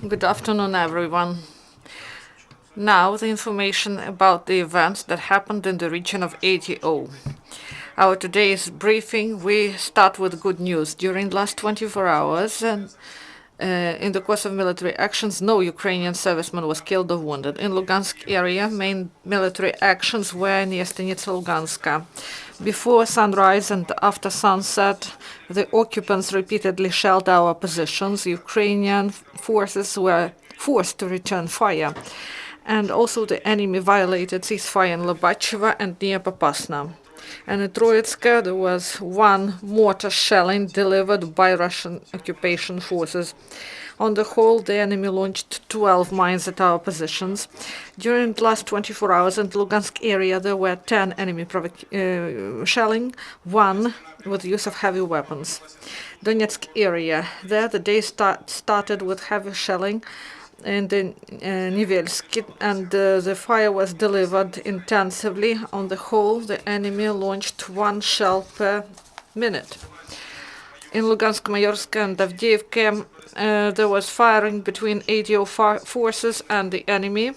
Good afternoon, everyone. Now, the information about the events that happened in the region of ATO. Our today's briefing, we start with good news. During the last 24 hours, in the course of military actions, no Ukrainian serviceman was killed or wounded. In Lugansk area, main military actions were near Stanitsa Luganska. Before sunrise and after sunset, the occupants repeatedly shelled our positions. Ukrainian forces were forced to return fire. And also the enemy violated ceasefire in Lobachevo and near Popasna. And in Troitska, there was one mortar shelling delivered by Russian occupation forces. On the whole, the enemy launched 12 mines at our positions. During the last 24 hours in the Lugansk area, there were 10 enemy shelling, one with the use of heavy weapons. Donetsk area, there the day started with heavy shelling in the Nevelsky, and the fire was delivered intensively. On the whole, the enemy launched one shell per minute. In Lugansk, Mayorsk and Avdiivka, there was firing between ATO forces and the enemy.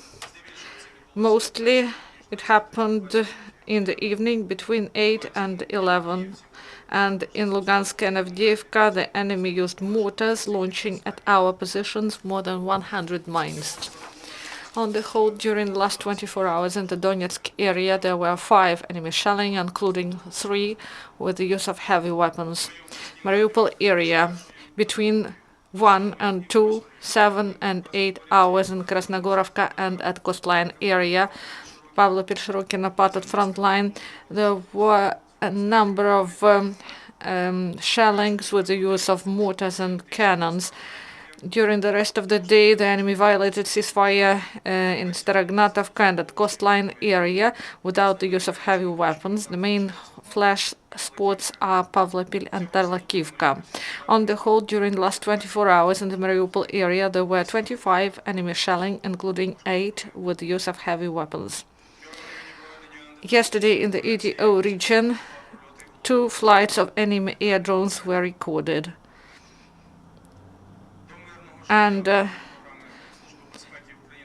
Mostly it happened in the evening between 8 and 11. And in Lugansk and Avdiivka, the enemy used mortars, launching at our positions more than 100 mines. On the whole, during the last 24 hours in the Donetsk area, there were 5 enemy shelling, including 3 with the use of heavy weapons. Mariupol area, between 1 and 2, 7 and 8 hours in Krasnogorovka and at coastline area, Pavlo Pershirokina part at front line, there were a number of shellings with the use of mortars and cannons. During the rest of the day, the enemy violated ceasefire in Starognatovka and at coastline area without the use of heavy weapons. The main flash spots are Pavlopil and Tarlakivka. On the whole, during the last 24 hours in the Mariupol area, there were 25 enemy shelling, including 8 with the use of heavy weapons. Yesterday in the ATO region, 2 flights of enemy air drones were recorded. And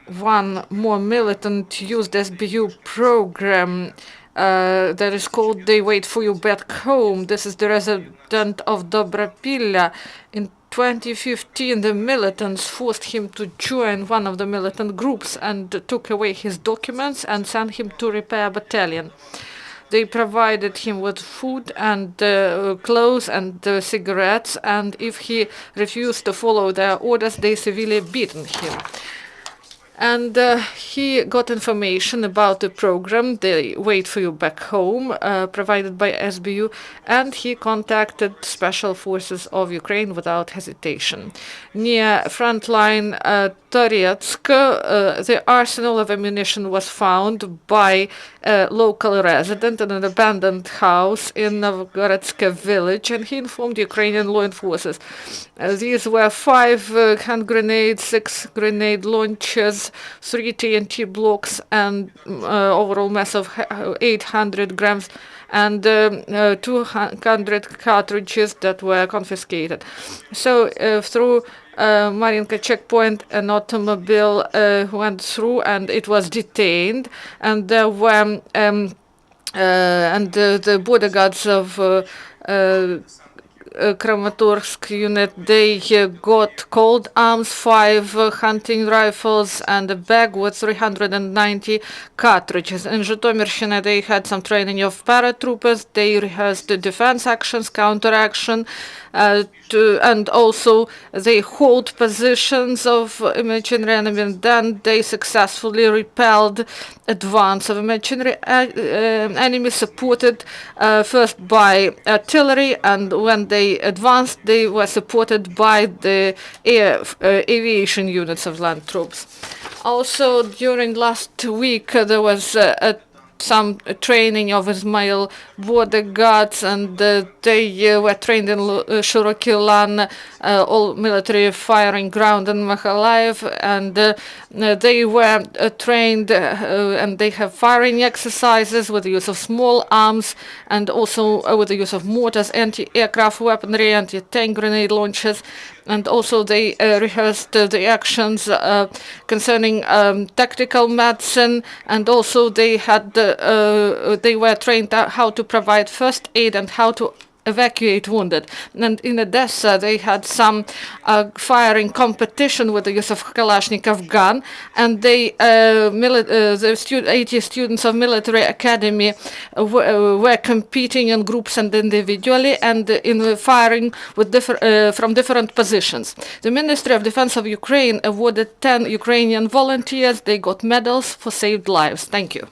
one more militant used SBU program that is called They Wait For You Back Home. This is the resident of Dobrapilla. In 2015, the militants forced him to join one of the militant groups and took away his documents and sent him to repair battalion. They provided him with food and clothes and cigarettes, and if he refused to follow their orders, they severely beaten him. And he got information about the program, They Wait For You Back Home, provided by SBU, and he contacted Special Forces of Ukraine without hesitation. Near frontline Toretsk, the arsenal of ammunition was found by a local resident in an abandoned house in Novgorodska village, and he informed Ukrainian law enforcers. These were 5 hand grenades, 6 grenade launchers, 3 TNT blocks, and overall mass of 800 grams, and 200 cartridges that were confiscated. So through Marinka checkpoint, an automobile went through and it was detained, and there were the border guards of Kramatorsk unit, they got cold arms, 5 hunting rifles, and a bag with 390 cartridges. In Zhytomyr, they had some training of paratroopers. They rehearsed the defense actions, counteraction, and also they hold positions of imaginary enemy, and then they successfully repelled advance of imaginary enemy, supported first by artillery, and when they advanced, they were supported by the aviation units of land troops. Also, during last week, there was some training of Ismail border guards, and they were trained in Shiroký Lan, all military firing ground in Mykolaiv, and they were trained and they have firing exercises with the use of small arms and also with the use of mortars, anti-aircraft weaponry, anti-tank grenade launchers, and also they rehearsed the actions concerning tactical medicine, and also they were trained how to provide first aid and how to evacuate wounded. And in Odessa, they had some firing competition with the use of Kalashnikov gun, and the 80 students of military academy were competing in groups and individually, and in firing with from different positions. The Ministry of Defense of Ukraine awarded 10 Ukrainian volunteers. They got medals for saved lives. Thank you.